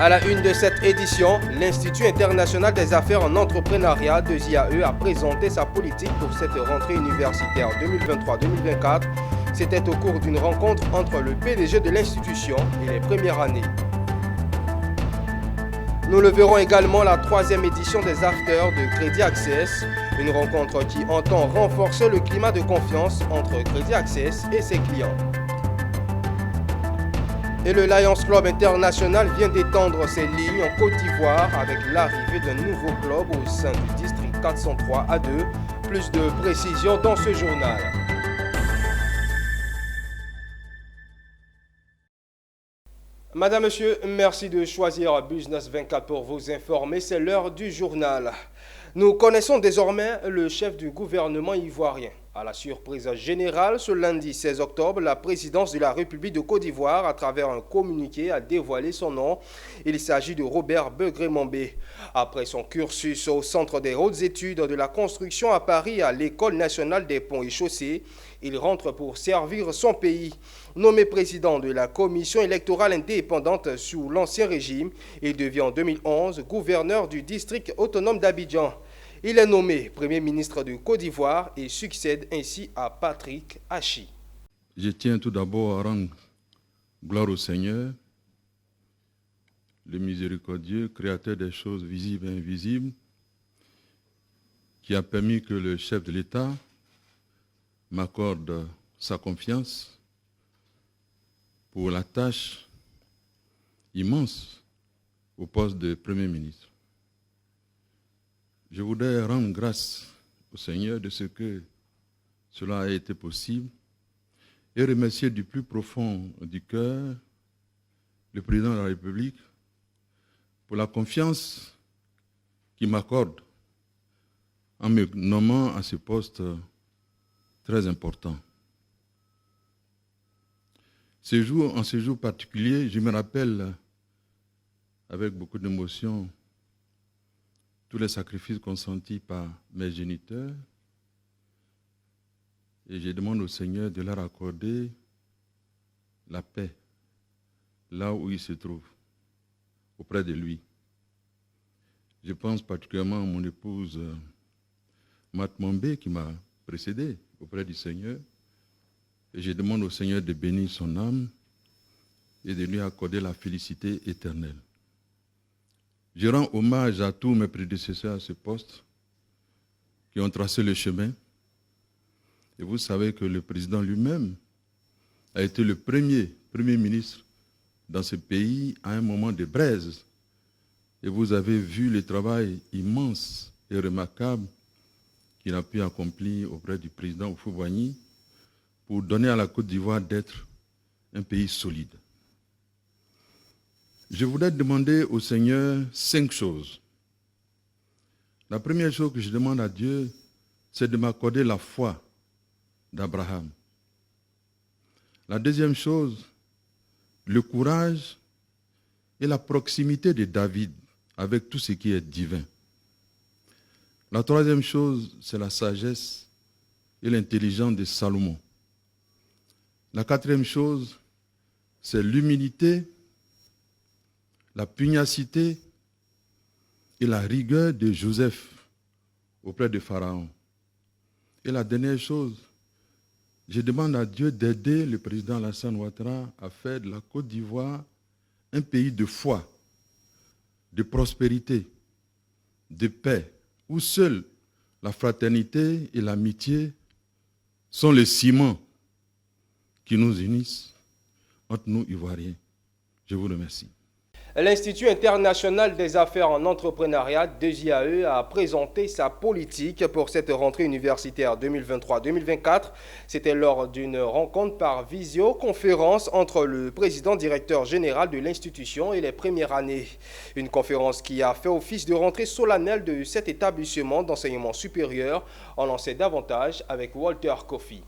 À la une de cette édition, l'Institut international des affaires en entrepreneuriat de IAE a présenté sa politique pour cette rentrée universitaire 2023-2024. C'était au cours d'une rencontre entre le PDG de l'institution et les premières années. Nous le verrons également la troisième édition des Afters de Crédit Access, une rencontre qui entend renforcer le climat de confiance entre Crédit Access et ses clients. Et le Lions Club International vient d'étendre ses lignes en Côte d'Ivoire avec l'arrivée d'un nouveau club au sein du district 403 A2. Plus de précisions dans ce journal. Madame, Monsieur, merci de choisir Business 24 pour vous informer. C'est l'heure du journal. Nous connaissons désormais le chef du gouvernement ivoirien. À la surprise générale, ce lundi 16 octobre, la présidence de la République de Côte d'Ivoire, à travers un communiqué, a dévoilé son nom. Il s'agit de Robert Begré-Mambé. Après son cursus au Centre des hautes études de la construction à Paris, à l'École nationale des ponts et chaussées, il rentre pour servir son pays. Nommé président de la commission électorale indépendante sous l'Ancien Régime, il devient en 2011 gouverneur du district autonome d'Abidjan. Il est nommé Premier ministre de Côte d'Ivoire et succède ainsi à Patrick Hachi. Je tiens tout d'abord à rendre gloire au Seigneur, le miséricordieux, créateur des choses visibles et invisibles, qui a permis que le chef de l'État m'accorde sa confiance pour la tâche immense au poste de Premier ministre. Je voudrais rendre grâce au Seigneur de ce que cela a été possible et remercier du plus profond du cœur le président de la République pour la confiance qu'il m'accorde en me nommant à ce poste très important. En ce jour particulier, je me rappelle avec beaucoup d'émotion tous les sacrifices consentis par mes géniteurs et je demande au Seigneur de leur accorder la paix là où ils se trouvent, auprès de lui. Je pense particulièrement à mon épouse Mat Mambé qui m'a précédé auprès du Seigneur et je demande au Seigneur de bénir son âme et de lui accorder la félicité éternelle. Je rends hommage à tous mes prédécesseurs à ce poste qui ont tracé le chemin. Et vous savez que le président lui-même a été le premier ministre dans ce pays à un moment de braise. Et vous avez vu le travail immense et remarquable qu'il a pu accomplir auprès du président Houphouët-Boigny pour donner à la Côte d'Ivoire d'être un pays solide. Je voudrais demander au Seigneur 5 choses. La première chose que je demande à Dieu, c'est de m'accorder la foi d'Abraham. La deuxième chose, le courage et la proximité de David avec tout ce qui est divin. La troisième chose, c'est la sagesse et l'intelligence de Salomon. La quatrième chose, c'est l'humilité, la pugnacité et la rigueur de Joseph auprès de Pharaon. Et la dernière chose, je demande à Dieu d'aider le président Alassane Ouattara à faire de la Côte d'Ivoire un pays de foi, de prospérité, de paix, où seule la fraternité et l'amitié sont le ciment qui nous unissent entre nous Ivoiriens. Je vous remercie. L'Institut international des affaires en entrepreneuriat de IAE a présenté sa politique pour cette rentrée universitaire 2023-2024. C'était lors d'une rencontre par visioconférence entre le président directeur général de l'institution et les premières années. Une conférence qui a fait office de rentrée solennelle de cet établissement d'enseignement supérieur. On en sait davantage avec Walter Kofi.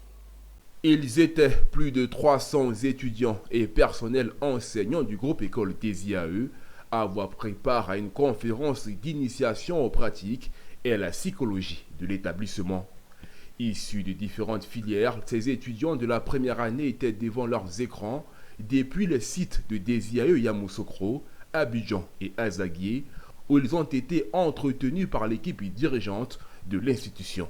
Ils étaient plus de 300 étudiants et personnels enseignants du groupe école des IAE à avoir pris part à une conférence d'initiation aux pratiques et à la psychologie de l'établissement. Issus de différentes filières, ces étudiants de la première année étaient devant leurs écrans depuis le site de DESIAE Yamoussoukro Abidjan et Azaguié, où ils ont été entretenus par l'équipe dirigeante de l'institution.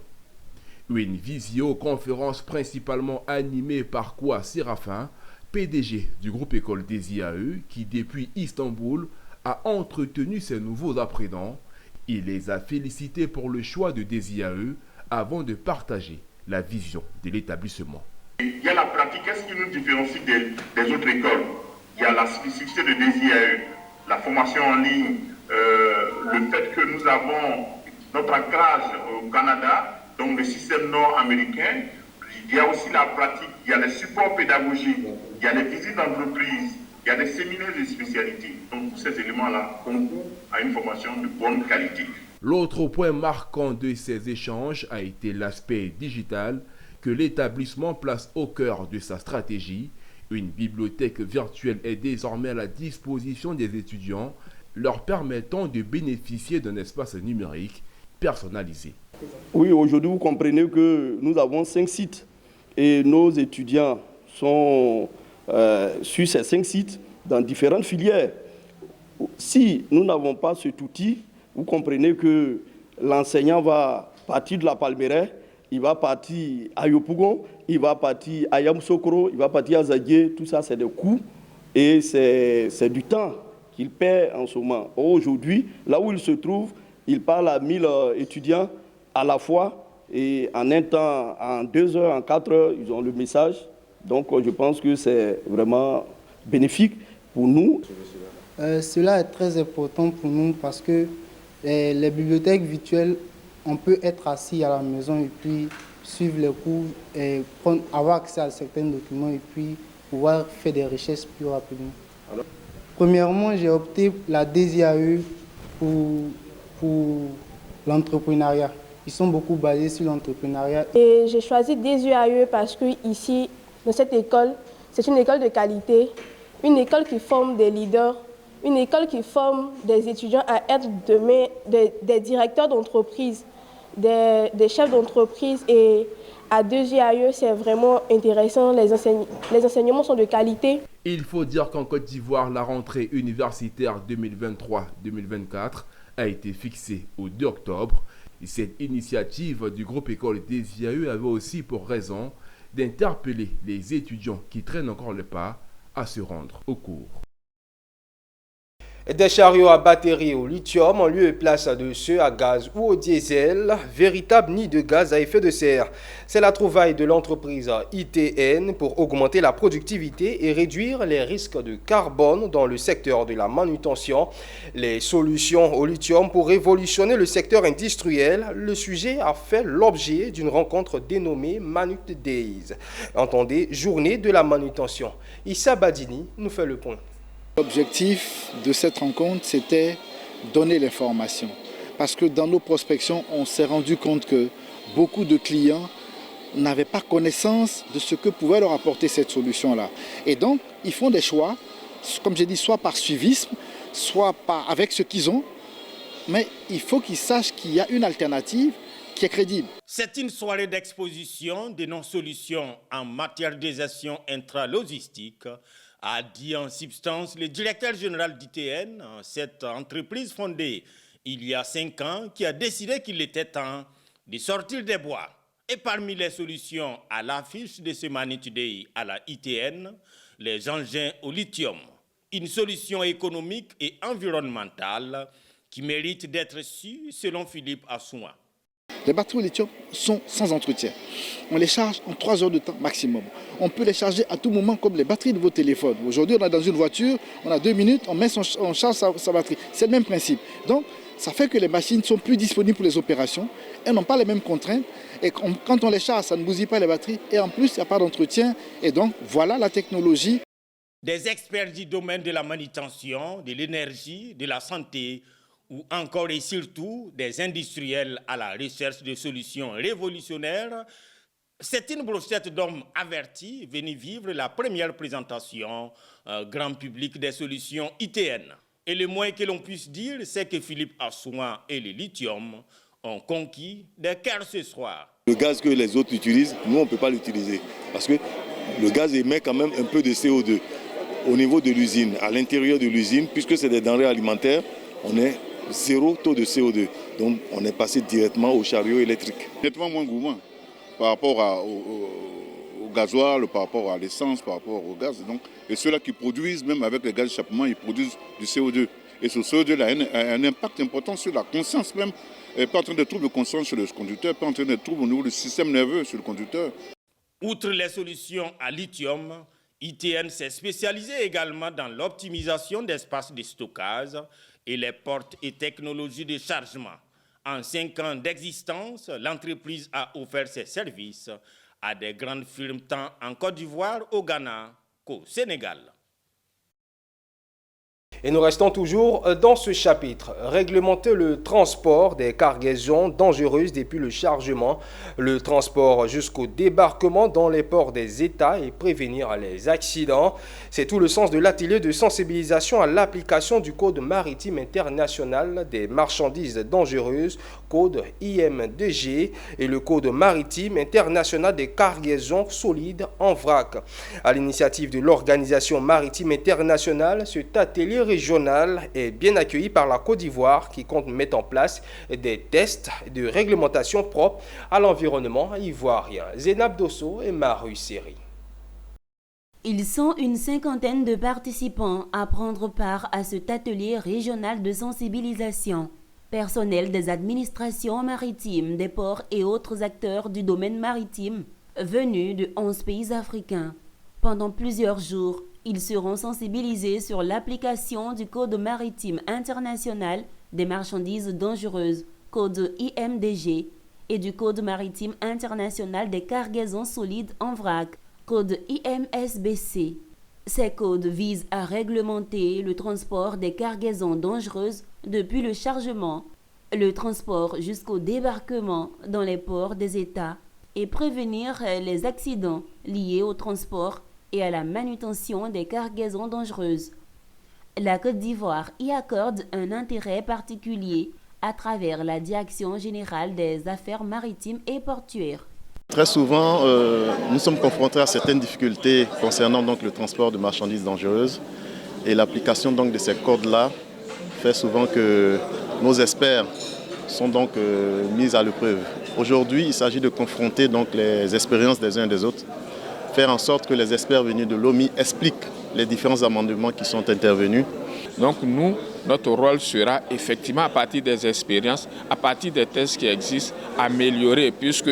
Une visioconférence principalement animée par Koua Séraphin, PDG du groupe École des IAE, qui depuis Istanbul a entretenu ses nouveaux apprenants. Il les a félicités pour le choix de DESIAE avant de partager la vision de l'établissement. Il y a la pratique, qu'est-ce qui nous différencie des autres écoles? Il y a la spécificité de DESIAE, la formation en ligne, le fait que nous avons notre ancrage au Canada, donc le système nord-américain. Il y a aussi la pratique, il y a les supports pédagogiques, il y a les visites d'entreprise, il y a des séminaires de spécialité. Donc tous ces éléments-là concourent à une formation de bonne qualité. L'autre point marquant de ces échanges a été l'aspect digital que l'établissement place au cœur de sa stratégie. Une bibliothèque virtuelle est désormais à la disposition des étudiants, leur permettant de bénéficier d'un espace numérique personnalisé. Oui, aujourd'hui, vous comprenez que nous avons 5 sites et nos étudiants sont sur ces 5 sites dans différentes filières. Si nous n'avons pas cet outil, vous comprenez que l'enseignant va partir de la Palmeraie, il va partir à Yopougon, il va partir à Yamoussoukro, il va partir à Zaguié, tout ça c'est des coûts et c'est du temps qu'il perd en ce moment. Aujourd'hui, là où il se trouve, il parle à 1000 étudiants à la fois et en un temps, en 2 heures, en 4 heures, ils ont le message. Donc je pense que c'est vraiment bénéfique pour nous. Cela est très important pour nous parce que les bibliothèques virtuelles, on peut être assis à la maison et puis suivre les cours, et avoir accès à certains documents et puis pouvoir faire des recherches plus rapidement. Premièrement, j'ai opté la DESIAE pour l'entrepreneuriat. Ils sont beaucoup basés sur l'entrepreneuriat. Et j'ai choisi DESIAE parce que ici, dans cette école, c'est une école de qualité, une école qui forme des leaders, une école qui forme des étudiants à être demain des directeurs d'entreprise, des chefs d'entreprise. Et à DESIAE, c'est vraiment intéressant, les enseignements sont de qualité. Il faut dire qu'en Côte d'Ivoire, la rentrée universitaire 2023-2024 a été fixée au 2 octobre. Cette initiative du groupe École DESIAE avait aussi pour raison d'interpeller les étudiants qui traînent encore le pas à se rendre au cours. Des chariots à batterie au lithium en lieu et place de ceux à gaz ou au diesel, véritable nid de gaz à effet de serre. C'est la trouvaille de l'entreprise ITN pour augmenter la productivité et réduire les risques de carbone dans le secteur de la manutention. Les solutions au lithium pour révolutionner le secteur industriel, le sujet a fait l'objet d'une rencontre dénommée Manut Days. Entendez, journée de la manutention. Issa Badini nous fait le point. L'objectif de cette rencontre, c'était donner l'information. Parce que dans nos prospections, on s'est rendu compte que beaucoup de clients n'avaient pas connaissance de ce que pouvait leur apporter cette solution-là. Et donc, ils font des choix, comme j'ai dit, soit par suivisme, soit avec ce qu'ils ont. Mais il faut qu'ils sachent qu'il y a une alternative qui est crédible. C'est une soirée d'exposition de nos solutions en matière de gestion intralogistique, a dit en substance le directeur général d'ITN, cette entreprise fondée il y a 5 ans qui a décidé qu'il était temps de sortir des bois. Et parmi les solutions à l'affiche de ce Manut Day à la ITN, les engins au lithium, une solution économique et environnementale qui mérite d'être su selon Philippe Assoua. Les batteries au lithium sont sans entretien. On les charge en 3 heures de temps maximum. On peut les charger à tout moment comme les batteries de vos téléphones. Aujourd'hui, on est dans une voiture, on a 2 minutes, on charge sa batterie. C'est le même principe. Donc, ça fait que les machines sont plus disponibles pour les opérations. Elles n'ont pas les mêmes contraintes. Et quand on les charge, ça ne bousille pas les batteries. Et en plus, il n'y a pas d'entretien. Et donc, voilà la technologie. Des experts du domaine de la manutention, de l'énergie, de la santé, ou encore et surtout des industriels à la recherche de solutions révolutionnaires. C'est une brochette d'hommes avertis venus vivre la première présentation grand public des solutions ITN. Et le moins que l'on puisse dire, c'est que Philippe Assoua et le lithium ont conquis des cœurs ce soir. Le gaz que les autres utilisent, nous on ne peut pas l'utiliser parce que le gaz émet quand même un peu de CO2. au niveau de l'usine, à l'intérieur de l'usine, puisque c'est des denrées alimentaires, on est zéro taux de CO2. Donc on est passé directement au chariot électrique. Nettement moins gourmand par rapport au gasoil, par rapport à l'essence, par rapport au gaz. Donc, et ceux-là qui produisent, même avec les gaz d'échappement, ils produisent du CO2. Et ce CO2-là a un impact important sur la conscience même, et pas entraîner des troubles de conscience sur le conducteur, pas entraîner des troubles au niveau du système nerveux sur le conducteur. Outre les solutions à lithium, ITN s'est spécialisé également dans l'optimisation d'espaces de stockage et les portes et technologies de chargement. En 5 ans d'existence, l'entreprise a offert ses services à des grandes firmes tant en Côte d'Ivoire, au Ghana qu'au Sénégal. Et nous restons toujours dans ce chapitre. Réglementer le transport des cargaisons dangereuses depuis le chargement, le transport jusqu'au débarquement dans les ports des États et prévenir les accidents. C'est tout le sens de l'atelier de sensibilisation à l'application du Code maritime international des marchandises dangereuses, Code IMDG, et le Code maritime international des cargaisons solides en vrac. À l'initiative de l'Organisation maritime internationale, cet atelier régional est bien accueilli par la Côte d'Ivoire qui compte mettre en place des tests de réglementation propres à l'environnement ivoirien. Zénab Dosso et Maru Seri. Ils sont une 50aine de participants à prendre part à cet atelier régional de sensibilisation. Personnel des administrations maritimes, des ports et autres acteurs du domaine maritime venus de 11 pays africains. Pendant plusieurs jours, ils seront sensibilisés sur l'application du Code maritime international des marchandises dangereuses, Code IMDG, et du Code maritime international des cargaisons solides en vrac, Code IMSBC. Ces codes visent à réglementer le transport des cargaisons dangereuses depuis le chargement, le transport jusqu'au débarquement dans les ports des États et prévenir les accidents liés au transport et à la manutention des cargaisons dangereuses. La Côte d'Ivoire y accorde un intérêt particulier à travers la Direction générale des affaires maritimes et portuaires. Très souvent, nous sommes confrontés à certaines difficultés concernant donc le transport de marchandises dangereuses et l'application donc de ces codes-là fait souvent que nos experts sont donc mis à l'épreuve. Aujourd'hui, il s'agit de confronter donc les expériences des uns et des autres, faire en sorte que les experts venus de l'OMI expliquent les différents amendements qui sont intervenus. Donc nous, notre rôle sera effectivement à partir des expériences, à partir des tests qui existent, améliorer, puisque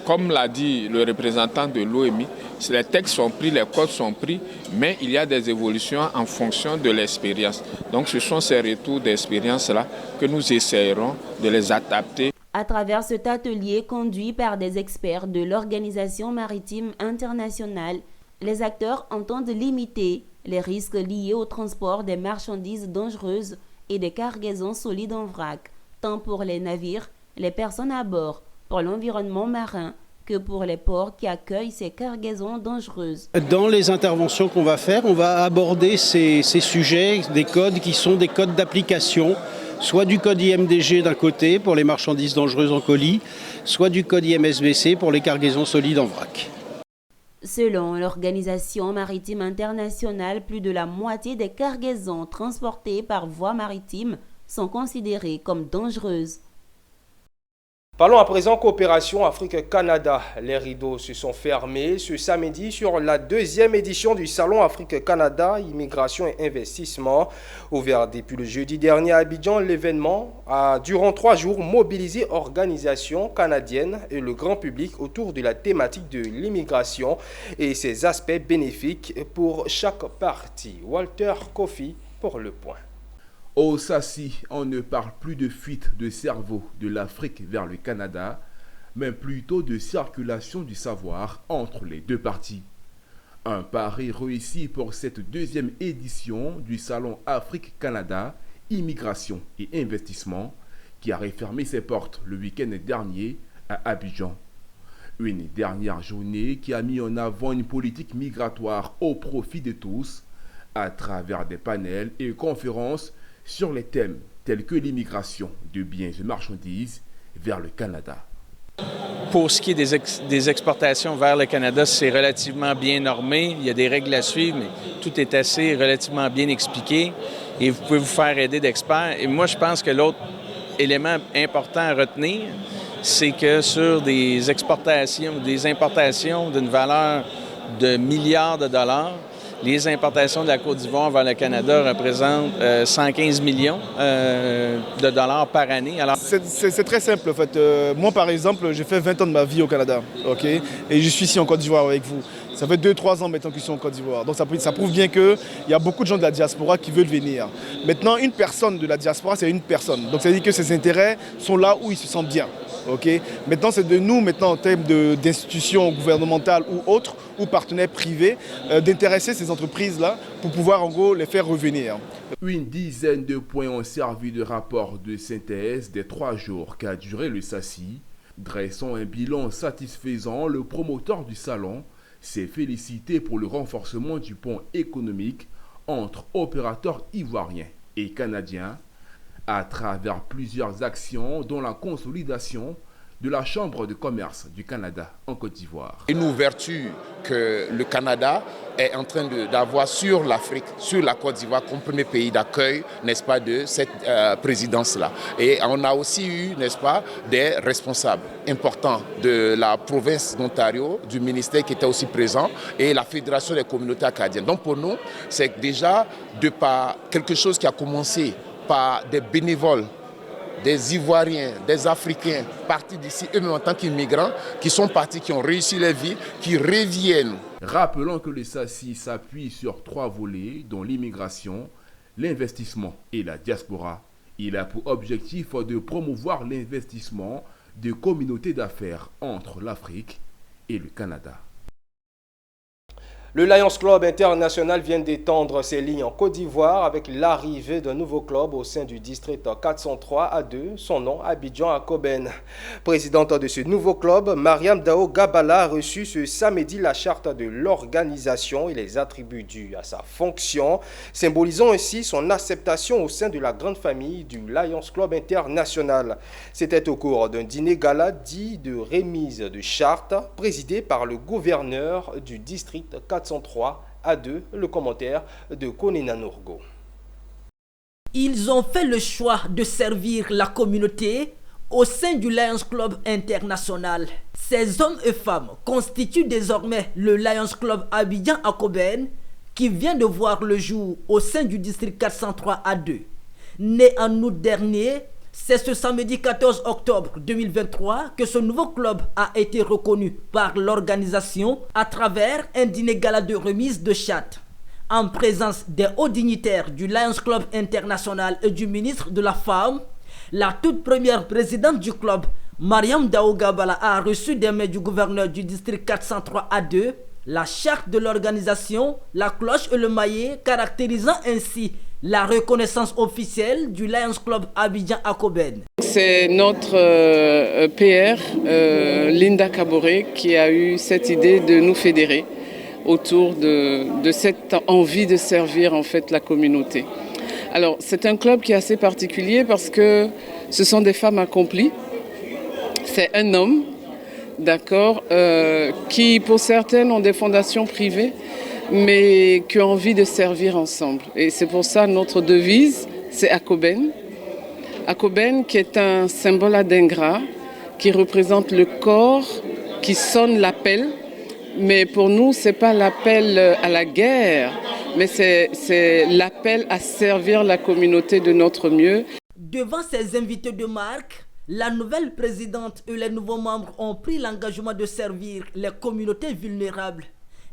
comme l'a dit le représentant de l'OMI, les textes sont pris, les codes sont pris, mais il y a des évolutions en fonction de l'expérience. Donc ce sont ces retours d'expérience-là que nous essayerons de les adapter. À travers cet atelier conduit par des experts de l'Organisation maritime internationale, les acteurs entendent limiter les risques liés au transport des marchandises dangereuses et des cargaisons solides en vrac, tant pour les navires, les personnes à bord, pour l'environnement marin, que pour les ports qui accueillent ces cargaisons dangereuses. Dans les interventions qu'on va faire, on va aborder ces sujets, des codes qui sont des codes d'application, soit du code IMDG d'un côté pour les marchandises dangereuses en colis, soit du code IMSBC pour les cargaisons solides en vrac. Selon l'Organisation maritime internationale, plus de la moitié des cargaisons transportées par voie maritime sont considérées comme dangereuses. Parlons à présent coopération Afrique-Canada. Les rideaux se sont fermés ce samedi sur la 2e édition du Salon Afrique-Canada, Immigration et Investissement. Ouvert depuis le jeudi dernier à Abidjan, l'événement a durant 3 jours mobilisé organisations canadiennes et le grand public autour de la thématique de l'immigration et ses aspects bénéfiques pour chaque partie. Walter Kofi pour Le Point. Au Sassi, on ne parle plus de fuite de cerveau de l'Afrique vers le Canada, mais plutôt de circulation du savoir entre les deux parties. Un pari réussi pour cette 2e édition du Salon Afrique-Canada, Immigration et Investissement, qui a refermé ses portes le week-end dernier à Abidjan. Une dernière journée qui a mis en avant une politique migratoire au profit de tous, à travers des panels et conférences sur les thèmes tels que l'immigration de biens et marchandises vers le Canada. Pour ce qui est des exportations vers le Canada, c'est relativement bien normé. Il y a des règles à suivre, mais tout est assez relativement bien expliqué. Et vous pouvez vous faire aider d'experts. Et moi, je pense que l'autre élément important à retenir, c'est que sur des exportations, des importations d'une valeur de milliards de dollars, les importations de la Côte d'Ivoire vers le Canada représentent 115 millions de dollars par année. Alors... C'est très simple en fait. Moi par exemple, j'ai fait 20 ans de ma vie au Canada, ok, et je suis ici en Côte d'Ivoire avec vous. Ça fait 2-3 ans maintenant qu'ils sont en Côte d'Ivoire. Donc ça prouve bien qu'il y a beaucoup de gens de la diaspora qui veulent venir. Maintenant, une personne de la diaspora, c'est une personne. Donc ça veut dire que ses intérêts sont là où ils se sentent bien. Okay. Maintenant, c'est de nous, en termes d'institutions gouvernementales ou autres, ou partenaires privés, d'intéresser ces entreprises-là pour pouvoir en gros les faire revenir. Une dizaine de points ont servi de rapport de synthèse des 3 jours qu'a duré le SACI. Dressant un bilan satisfaisant, le promoteur du salon s'est félicité pour le renforcement du pont économique entre opérateurs ivoiriens et canadiens à travers plusieurs actions dont la consolidation de la Chambre de commerce du Canada en Côte d'Ivoire. Une ouverture que le Canada est en train d'avoir sur l'Afrique, sur la Côte d'Ivoire comme premier pays d'accueil, n'est-ce pas, de cette présidence-là. Et on a aussi eu, n'est-ce pas, des responsables importants de la province d'Ontario, du ministère qui était aussi présent, et la Fédération des communautés acadiennes. Donc pour nous, c'est déjà de par quelque chose qui a commencé par des bénévoles, des Ivoiriens, des Africains partis d'ici, eux-mêmes en tant qu'immigrants, qui sont partis, qui ont réussi leur vie, qui reviennent. Rappelons que le SACI s'appuie sur 3 volets, dont l'immigration, l'investissement et la diaspora. Il a pour objectif de promouvoir l'investissement de communautés d'affaires entre l'Afrique et le Canada. Le Lions Club International vient d'étendre ses lignes en Côte d'Ivoire avec l'arrivée d'un nouveau club au sein du district 403A2, son nom Abidjan Akoben. Présidente de ce nouveau club, Mariam Dao Gabala a reçu ce samedi la charte de l'organisation et les attributs dus à sa fonction, symbolisant ainsi son acceptation au sein de la grande famille du Lions Club International. C'était au cours d'un dîner gala dit de remise de charte présidé par le gouverneur du district 403A2, le commentaire de Konina Nourgo. Ils ont fait le choix de servir la communauté au sein du Lions Club International. Ces hommes et femmes constituent désormais le Lions Club Abidjan Akoben qui vient de voir le jour au sein du district 403A2. Né en août dernier, c'est ce samedi 14 octobre 2023 que ce nouveau club a été reconnu par l'organisation à travers un dîner gala de remise de charte. En présence des hauts dignitaires du Lions Club International et du ministre de la Femme, la toute première présidente du club, Mariam Dao Gabala, a reçu des mains du gouverneur du district 403A2 la charte de l'organisation, la cloche et le maillet, caractérisant ainsi la reconnaissance officielle du Lions Club Abidjan Akoben. C'est notre PR, Linda Kaboré, qui a eu cette idée de nous fédérer autour de cette envie de servir en fait la communauté. Alors c'est un club qui est assez particulier parce que ce sont des femmes accomplies. C'est un homme, d'accord, qui pour certaines ont des fondations privées, mais qui ont envie de servir ensemble. Et c'est pour ça notre devise, c'est Akoben. Akoben qui est un symbole adingra, qui représente le corps, qui sonne l'appel. Mais pour nous, ce n'est pas l'appel à la guerre, mais c'est l'appel à servir la communauté de notre mieux. Devant ces invités de marque, la nouvelle présidente et les nouveaux membres ont pris l'engagement de servir les communautés vulnérables.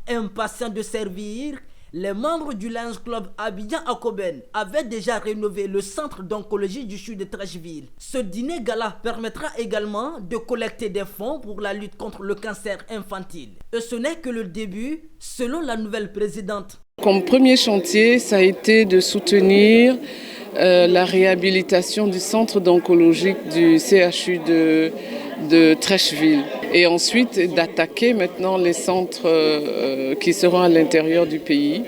Impatients de servir, les membres du Lions Club Abidjan Akoben avaient déjà rénové le centre d'oncologie du CHU de Trècheville. Ce dîner gala permettra également de collecter des fonds pour la lutte contre le cancer infantile. Et ce n'est que le début, selon la nouvelle présidente. Comme premier chantier, ça a été de soutenir la réhabilitation du centre d'oncologie du CHU de Trècheville. Et ensuite d'attaquer maintenant les centres qui seront à l'intérieur du pays,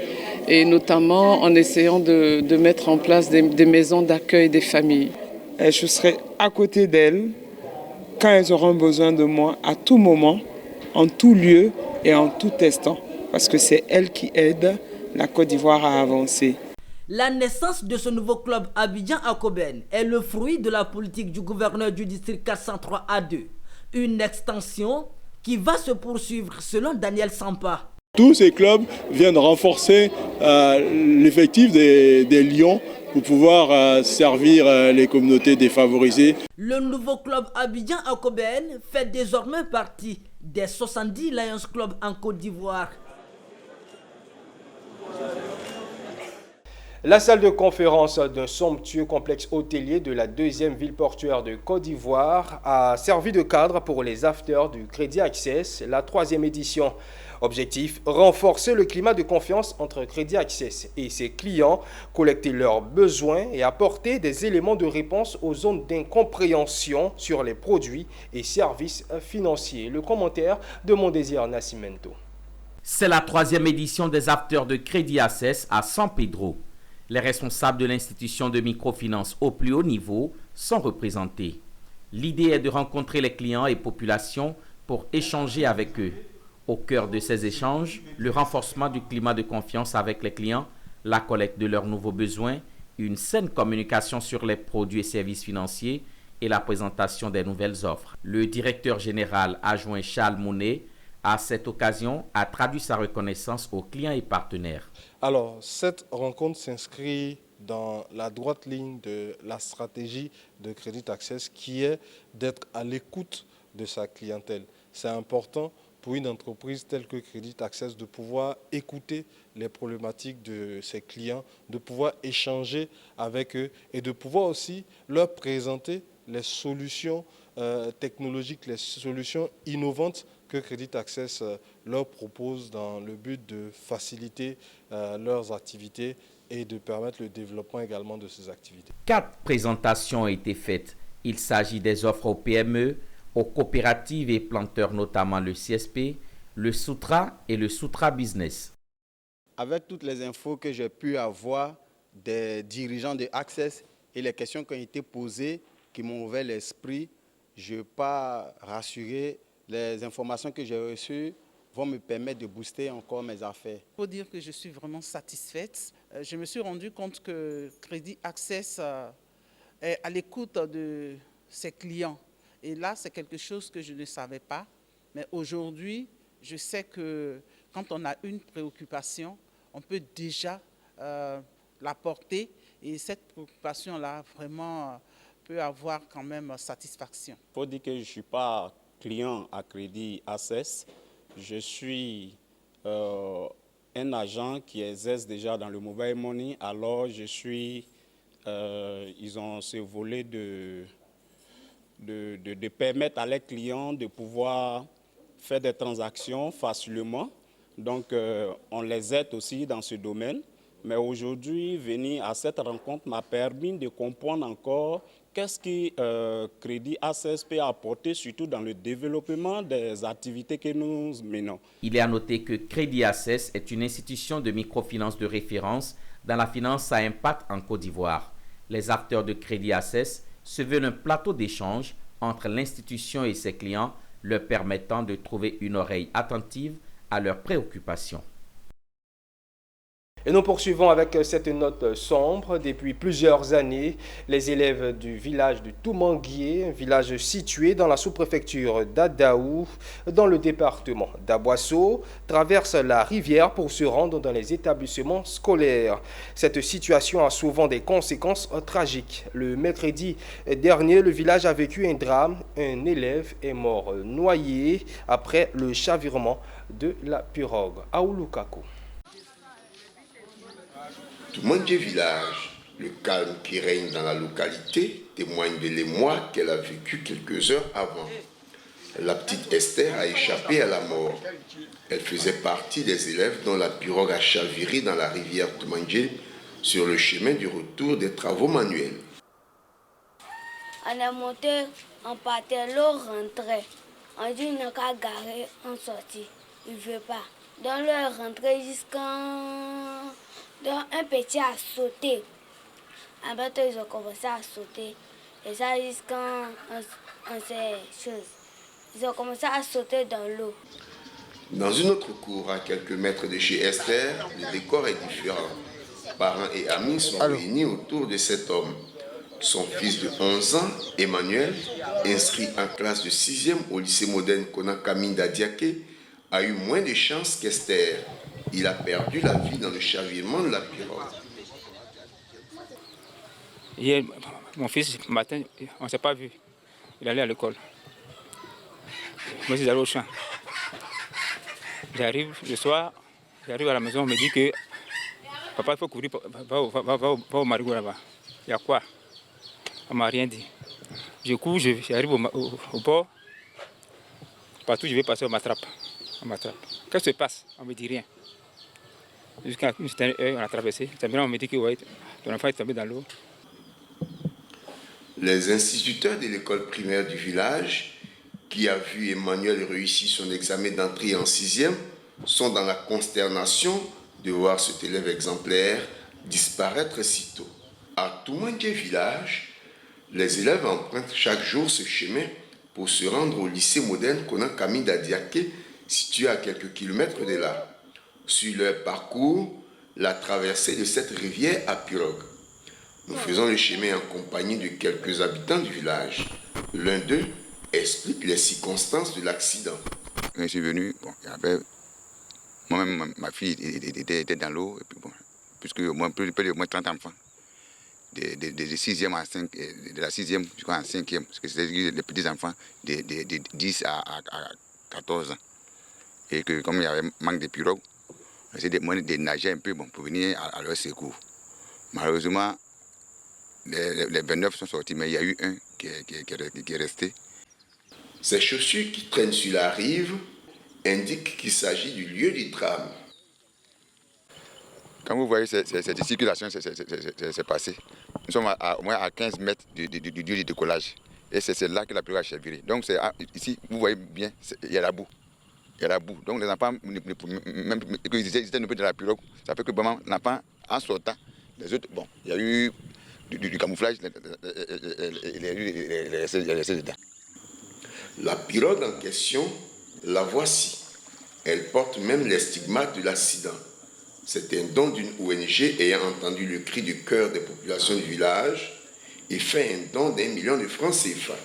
et notamment en essayant de mettre en place des maisons d'accueil des familles. Je serai à côté d'elle quand elles auront besoin de moi, à tout moment, en tout lieu et en tout instant. Parce que c'est elles qui aident la Côte d'Ivoire à avancer. La naissance de ce nouveau club Abidjan-Akoben est le fruit de la politique du gouverneur du district 403 A2. Une extension qui va se poursuivre selon Daniel Sampa. Tous ces clubs viennent renforcer l'effectif des Lions pour pouvoir servir les communautés défavorisées. Le nouveau club Abidjan-Akoben fait désormais partie des 70 Lions Clubs en Côte d'Ivoire. La salle de conférence d'un somptueux complexe hôtelier de la deuxième ville portuaire de Côte d'Ivoire a servi de cadre pour les afters du Crédit Access, la 3e édition. Objectif, renforcer le climat de confiance entre Crédit Access et ses clients, collecter leurs besoins et apporter des éléments de réponse aux zones d'incompréhension sur les produits et services financiers. Le commentaire de Mondésir Nascimento. C'est la 3e édition des afters de Crédit Access à San Pedro. Les responsables de l'institution de microfinance au plus haut niveau sont représentés. L'idée est de rencontrer les clients et populations pour échanger avec eux. Au cœur de ces échanges, le renforcement du climat de confiance avec les clients, la collecte de leurs nouveaux besoins, une saine communication sur les produits et services financiers et la présentation des nouvelles offres. Le directeur général adjoint Charles Mounet, à cette occasion, a traduit sa reconnaissance aux clients et partenaires. Alors, cette rencontre s'inscrit dans la droite ligne de la stratégie de Crédit Access qui est d'être à l'écoute de sa clientèle. C'est important pour une entreprise telle que Crédit Access de pouvoir écouter les problématiques de ses clients, de pouvoir échanger avec eux et de pouvoir aussi leur présenter les solutions technologiques, les solutions innovantes que Crédit Access leur propose dans le but de faciliter leurs activités et de permettre le développement également de ces activités. 4 présentations ont été faites. Il s'agit des offres aux PME, aux coopératives et planteurs, notamment le CSP, le Soutra et le Soutra Business. Avec toutes les infos que j'ai pu avoir des dirigeants de Access et les questions qui ont été posées, qui m'ont ouvert l'esprit, je ne peux pas rassurer. Les informations que j'ai reçues vont me permettre de booster encore mes affaires. Il faut dire que je suis vraiment satisfaite. Je me suis rendu compte que Crédit Access est à l'écoute de ses clients. Et là, c'est quelque chose que je ne savais pas. Mais aujourd'hui, je sais que quand on a une préoccupation, on peut déjà la porter. Et cette préoccupation-là, vraiment, peut avoir quand même satisfaction. Il faut dire que je ne suis pas client à Crédit Access. Je suis un agent qui exerce déjà dans le mobile money. Alors, je suis, ils ont ce volet de permettre à les clients de pouvoir faire des transactions facilement. Donc, on les aide aussi dans ce domaine. Mais aujourd'hui, venir à cette rencontre m'a permis de comprendre encore qu'est-ce que Crédit Access peut apporter, surtout dans le développement des activités que nous menons. Il est à noter que Crédit Access est une institution de microfinance de référence dans la finance à impact en Côte d'Ivoire. Les afters de Crédit Access se veulent un plateau d'échange entre l'institution et ses clients, leur permettant de trouver une oreille attentive à leurs préoccupations. Et nous poursuivons avec cette note sombre. Depuis plusieurs années, les élèves du village de Toumanguié, un village situé dans la sous-préfecture d'Adaou, dans le département d'Aboisseau, traversent la rivière pour se rendre dans les établissements scolaires. Cette situation a souvent des conséquences tragiques. Le mercredi dernier, le village a vécu un drame. Un élève est mort noyé après le chavirement de la pirogue. Aoulukako. Toumanguié village, le calme qui règne dans la localité témoigne de l'émoi qu'elle a vécu quelques heures avant. La petite Esther a échappé à la mort. Elle faisait partie des élèves dont la pirogue a chaviré dans la rivière Toumanguié sur le chemin du retour des travaux manuels. On est monté, on partait, l'eau rentrait. On dit qu'on n'a qu'à garer, on sortit. Il ne veut pas. Donc l'eau rentrait jusqu'à... Donc un petit a sauté. Après ils ont commencé à sauter. Et ça, jusqu'en ces choses. Ils ont commencé à sauter dans l'eau. Dans une autre cour, à quelques mètres de chez Esther, le décor est différent. Parents et amis sont réunis autour de cet homme. Son fils de 11 ans, Emmanuel, inscrit en classe de 6e au lycée moderne Konakaminda Diaké, a eu moins de chance qu'Esther. Il a perdu la vie dans le chavirement de la pirogue. Hier, mon fils, ce matin, on ne s'est pas vu. Il allait à l'école. Moi, je suis allé au champ. J'arrive le soir, j'arrive à la maison, on me dit que papa, il faut courir, va au marigot là-bas. Il y a quoi? On ne m'a rien dit. Je cours, j'arrive au port. Partout, je vais passer, on m'attrape. Qu'est-ce qui se passe? On ne me dit rien. Jusqu'à une certaine heure, on a traversé. On me dit que ouais, ton enfant est tombé dans l'eau. Les instituteurs de l'école primaire du village, qui a vu Emmanuel réussir son examen d'entrée en 6e, sont dans la consternation de voir cet élève exemplaire disparaître si tôt. À Toumanké village, les élèves empruntent chaque jour ce chemin pour se rendre au lycée moderne Konakaminda Diaké, situé à quelques kilomètres de là. Sur leur parcours, la traversée de cette rivière à pirogue. Nous faisons le chemin en compagnie de quelques habitants du village. L'un d'eux explique les circonstances de l'accident. Quand je suis venu, bon, il y avait moi-même, ma fille était dans l'eau, et puis bon, puisque au moins 30 enfants. De 6e à 5, de la 6e jusqu'à 5e, parce que c'était les petits enfants de 10 à 14 ans. Et que comme il y avait manque de pirogues, on essayait de nager un peu bon, pour venir à leur secours. Malheureusement, les 29 sont sortis, mais il y a eu un qui est resté. Ces chaussures qui traînent sur la rive indiquent qu'il s'agit du lieu du drame. Quand vous voyez cette circulation, c'est passé. Nous sommes au moins à 15 mètres du lieu du décollage. Et c'est là que la pirogue a chaviré. Donc ici, vous voyez bien, il y a la boue. Donc les enfants, même qu'ils étaient un peu de la pirogue, ça fait que vraiment, l'enfant, en sortant, les autres, bon, il y a eu du camouflage, il est resté dedans. La pirogue en question, la voici. Elle porte même les stigmates de l'accident. C'est un don d'une ONG ayant entendu le cri du cœur des populations du village et fait un don d'1 million de francs CFA.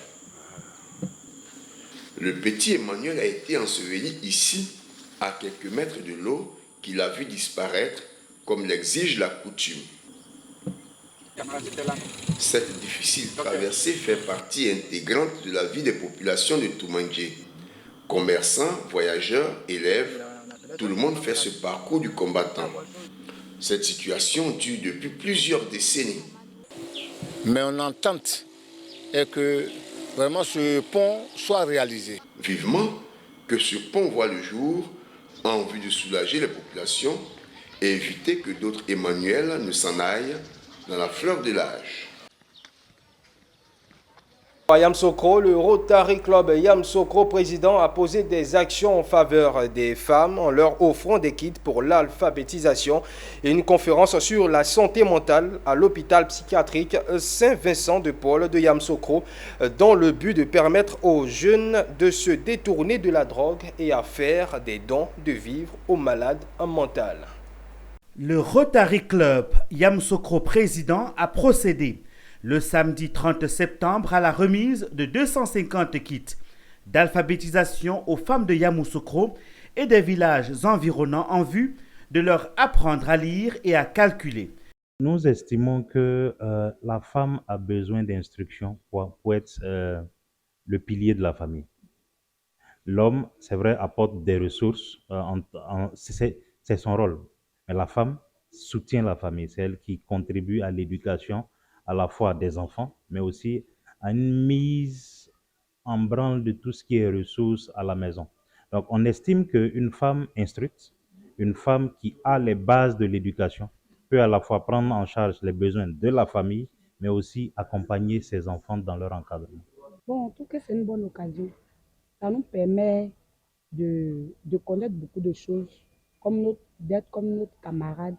Le petit Emmanuel a été enseveli ici, à quelques mètres de l'eau qu'il a vu disparaître, comme l'exige la coutume. Cette difficile traversée fait partie intégrante de la vie des populations de Toumanké. Commerçants, voyageurs, élèves, tout le monde fait ce parcours du combattant. Cette situation dure depuis plusieurs décennies. Mais on entend que vraiment ce pont soit réalisé. Vivement que ce pont voit le jour en vue de soulager les populations et éviter que d'autres Emmanuel ne s'en aillent dans la fleur de l'âge. À Yamsokro, le Rotary Club Yamsokro président a posé des actions en faveur des femmes en leur offrant des kits pour l'alphabétisation et une conférence sur la santé mentale à l'hôpital psychiatrique Saint-Vincent-de-Paul de Yamsokro dans le but de permettre aux jeunes de se détourner de la drogue et à faire des dons de vivre aux malades mentales. Le Rotary Club Yamsokro président a procédé le samedi 30 septembre à la remise de 250 kits d'alphabétisation aux femmes de Yamoussoukro et des villages environnants en vue de leur apprendre à lire et à calculer. Nous estimons que la femme a besoin d'instruction pour être le pilier de la famille. L'homme, c'est vrai, apporte des ressources, c'est son rôle. Mais la femme soutient la famille, c'est elle qui contribue à l'éducation à la fois des enfants, mais aussi à une mise en branle de tout ce qui est ressources à la maison. Donc on estime qu'une femme instruite, une femme qui a les bases de l'éducation, peut à la fois prendre en charge les besoins de la famille, mais aussi accompagner ses enfants dans leur encadrement. Bon, en tout cas, c'est une bonne occasion. Ça nous permet de connaître beaucoup de choses, d'être comme notre camarade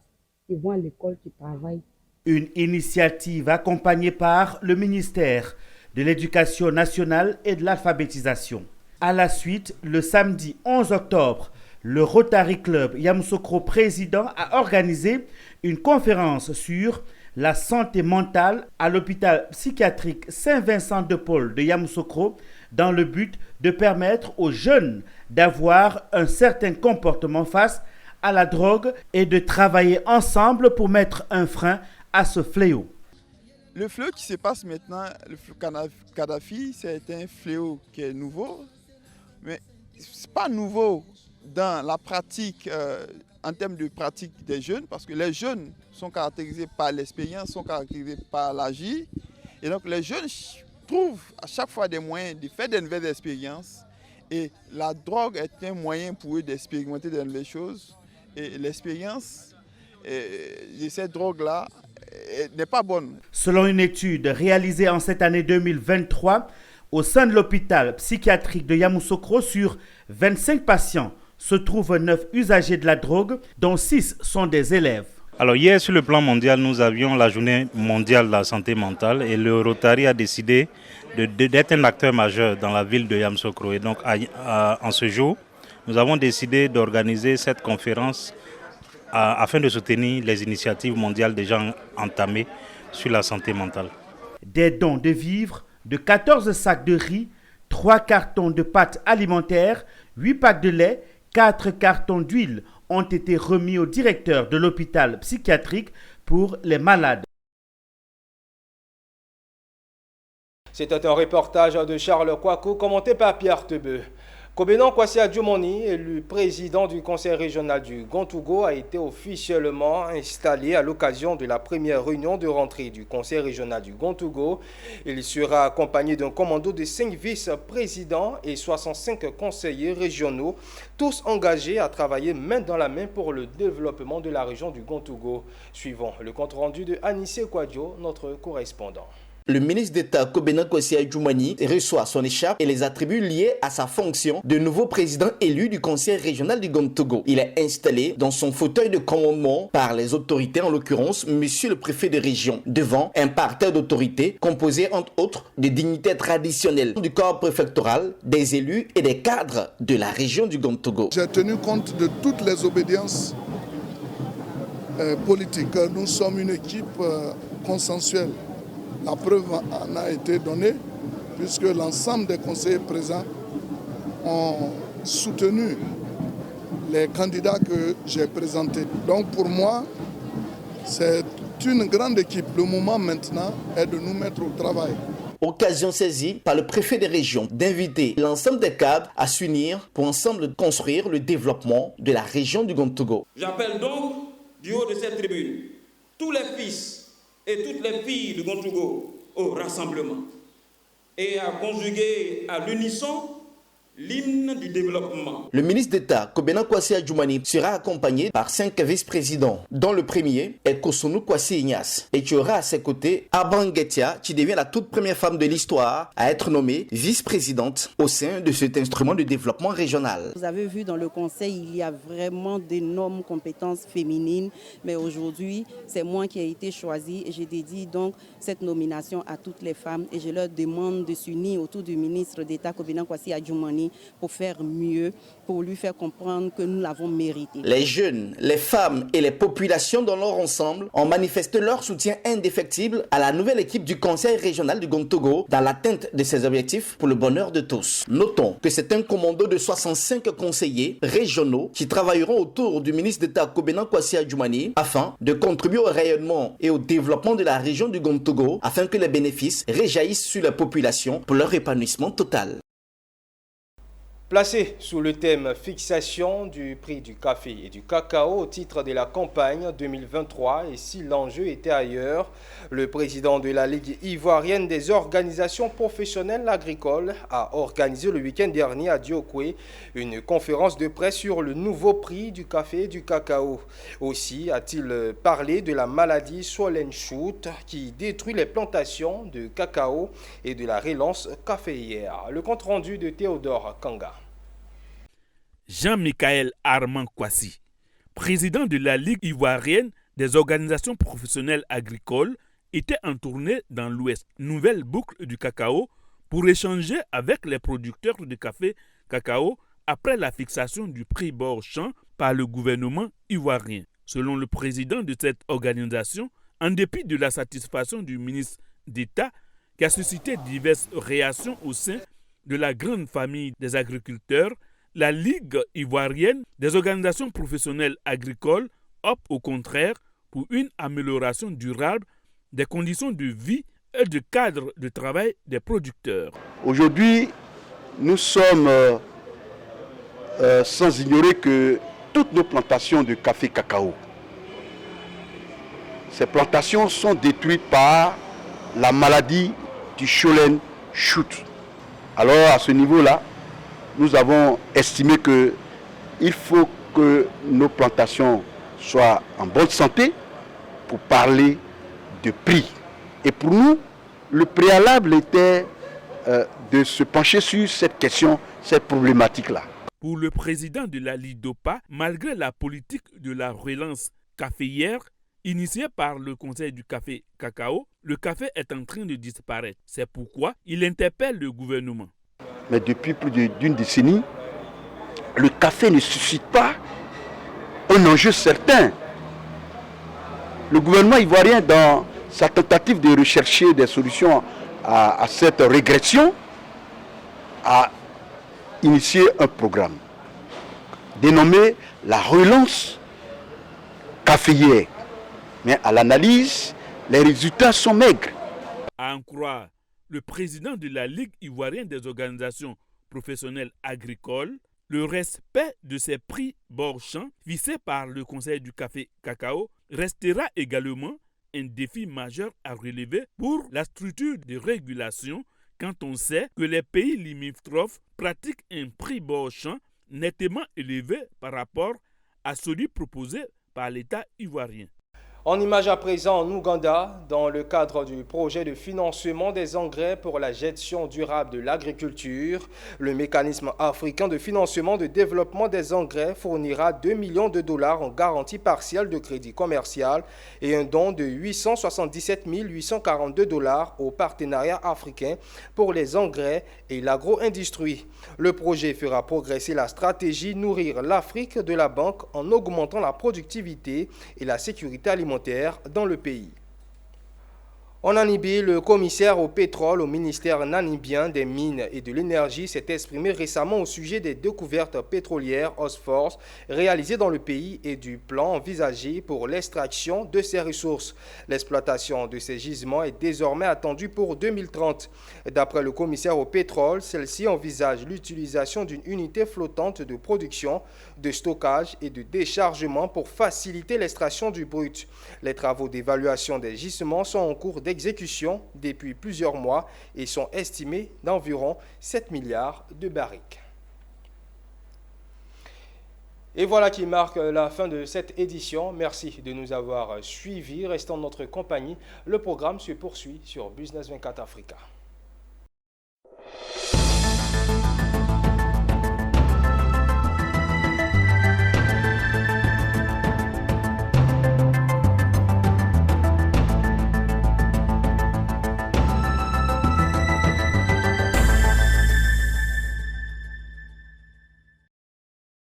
qui vont à l'école, qui travaillent. Une initiative accompagnée par le ministère de l'Éducation nationale et de l'alphabétisation. À la suite, le samedi 11 octobre, le Rotary Club Yamoussoukro président a organisé une conférence sur la santé mentale à l'hôpital psychiatrique Saint-Vincent-de-Paul de Yamoussoukro dans le but de permettre aux jeunes d'avoir un certain comportement face à la drogue et de travailler ensemble pour mettre un frein à ce fléau. Le fléau qui se passe maintenant, le fléau Kadhafi, c'est un fléau qui est nouveau, mais ce n'est pas nouveau dans la pratique, en termes de pratique des jeunes, parce que les jeunes sont caractérisés par l'expérience, sont caractérisés par l'agir, et donc les jeunes trouvent à chaque fois des moyens de faire de nouvelles expériences, et la drogue est un moyen pour eux d'expérimenter de nouvelles choses, et l'expérience de cette drogue-là n'est pas bonne. Selon une étude réalisée en cette année 2023, au sein de l'hôpital psychiatrique de Yamoussoukro, sur 25 patients se trouvent 9 usagers de la drogue, dont 6 sont des élèves. Alors hier, sur le plan mondial, nous avions la journée mondiale de la santé mentale et le Rotary a décidé d'être un acteur majeur dans la ville de Yamoussoukro. Et donc, en ce jour, nous avons décidé d'organiser cette conférence afin de soutenir les initiatives mondiales déjà entamées sur la santé mentale. Des dons de vivres, de 14 sacs de riz, 3 cartons de pâtes alimentaires, 8 packs de lait, 4 cartons d'huile ont été remis au directeur de l'hôpital psychiatrique pour les malades. C'était un reportage de Charles Kouakou commenté par Pierre Tebeu. Kobenan Kwasi Adjoumani, élu président du conseil régional du Gontougo, a été officiellement installé à l'occasion de la première réunion de rentrée du conseil régional du Gontougo. Il sera accompagné d'un commando de 5 vice-présidents et 65 conseillers régionaux, tous engagés à travailler main dans la main pour le développement de la région du Gontougo. Suivons le compte-rendu de Anissé Kouadio, notre correspondant. Le ministre d'État Kobenan Kwasi Adjoumani reçoit son écharpe et les attributs liés à sa fonction de nouveau président élu du conseil régional du Gontougo. Il est installé dans son fauteuil de commandement par les autorités, en l'occurrence monsieur le préfet de région, devant un parterre d'autorités composé entre autres des dignitaires traditionnelles du corps préfectoral, des élus et des cadres de la région du Gontougo. J'ai tenu compte de toutes les obédiences politiques. Nous sommes une équipe consensuelle. La preuve en a été donnée puisque l'ensemble des conseillers présents ont soutenu les candidats que j'ai présentés. Donc pour moi, c'est une grande équipe. Le moment maintenant est de nous mettre au travail. Occasion saisie par le préfet des régions d'inviter l'ensemble des cadres à s'unir pour ensemble construire le développement de la région du Gontougo. J'appelle donc du haut de cette tribune tous les fils et toutes les filles du Gontougo au rassemblement et à conjuguer à l'unisson l'hymne du développement. Le ministre d'État Kobenan Kwasi Adjoumani sera accompagné par 5 vice-présidents, dont le premier est Kosunu Kwasi Ignace. Et tu auras à ses côtés Abangetia, qui devient la toute première femme de l'histoire à être nommée vice-présidente au sein de cet instrument de développement régional. Vous avez vu dans le conseil, il y a vraiment d'énormes compétences féminines, mais aujourd'hui, c'est moi qui ai été choisie et je dédie donc cette nomination à toutes les femmes et je leur demande de s'unir autour du ministre d'État Kobenan Kwasi Adjoumani pour faire mieux, pour lui faire comprendre que nous l'avons mérité. Les jeunes, les femmes et les populations dans leur ensemble ont manifesté leur soutien indéfectible à la nouvelle équipe du conseil régional du Gontougo dans l'atteinte de ses objectifs pour le bonheur de tous. Notons que c'est un commando de 65 conseillers régionaux qui travailleront autour du ministre d'État Kobenan Kwasi Adjoumani afin de contribuer au rayonnement et au développement de la région du Gontougo afin que les bénéfices réjaillissent sur la population pour leur épanouissement total. Placé sous le thème « Fixation du prix du café et du cacao » au titre de la campagne 2023 et si l'enjeu était ailleurs, le président de la Ligue ivoirienne des organisations professionnelles agricoles a organisé le week-end dernier à Diokwe une conférence de presse sur le nouveau prix du café et du cacao. Aussi a-t-il parlé de la maladie Solenschut qui détruit les plantations de cacao et de la relance caféière. Le compte-rendu de Théodore Kanga. Jean-Michael Armand Kwasi, président de la Ligue ivoirienne des organisations professionnelles agricoles étaient en tournée dans l'Ouest, nouvelle boucle du cacao, pour échanger avec les producteurs de café cacao après la fixation du prix bord champ par le gouvernement ivoirien. Selon le président de cette organisation, en dépit de la satisfaction du ministre d'État qui a suscité diverses réactions au sein de la grande famille des agriculteurs, la Ligue ivoirienne des organisations professionnelles agricoles opte au contraire pour une amélioration durable des conditions de vie et du cadre de travail des producteurs. Aujourd'hui, nous sommes sans ignorer que toutes nos plantations de café cacao, ces plantations sont détruites par la maladie du Chollen Shoot. Alors à ce niveau-là, nous avons estimé qu'il faut que nos plantations soient en bonne santé pour parler de prix. Et pour nous, le préalable était de se pencher sur cette question, cette problématique-là. Pour le président de la LIDOPA, malgré la politique de la relance caféière initiée par le Conseil du café cacao, le café est en train de disparaître. C'est pourquoi il interpelle le gouvernement. Mais depuis plus d'une décennie, le café ne suscite pas un enjeu certain. Le gouvernement ivoirien, dans sa tentative de rechercher des solutions à cette régression, a initié un programme dénommé la relance caféière. Mais à l'analyse, les résultats sont maigres. À en croire le président de la Ligue ivoirienne des organisations professionnelles agricoles, le respect de ces prix bord champ fixés par le Conseil du café cacao restera également un défi majeur à relever pour la structure de régulation quand on sait que les pays limitrophes pratiquent un prix bord champ nettement élevé par rapport à celui proposé par l'État ivoirien. En image à présent en Ouganda, dans le cadre du projet de financement des engrais pour la gestion durable de l'agriculture, le mécanisme africain de financement de développement des engrais fournira 2 millions de dollars en garantie partielle de crédit commercial et un don de 877 842 dollars au partenariat africain pour les engrais et l'agro-industrie. Le projet fera progresser la stratégie Nourrir l'Afrique de la banque en augmentant la productivité et la sécurité alimentaire dans le pays. En Namibie, le commissaire au pétrole au ministère namibien des Mines et de l'Énergie s'est exprimé récemment au sujet des découvertes pétrolières Osphore réalisées dans le pays et du plan envisagé pour l'extraction de ces ressources. L'exploitation de ces gisements est désormais attendue pour 2030. D'après le commissaire au pétrole, celle-ci envisage l'utilisation d'une unité flottante de production, de stockage et de déchargement pour faciliter l'extraction du brut. Les travaux d'évaluation des gisements sont en cours d'exécution depuis plusieurs mois et sont estimés d'environ 7 milliards de barriques. Et voilà qui marque la fin de cette édition. Merci de nous avoir suivis. Restons en notre compagnie. Le programme se poursuit sur Business 24 Africa.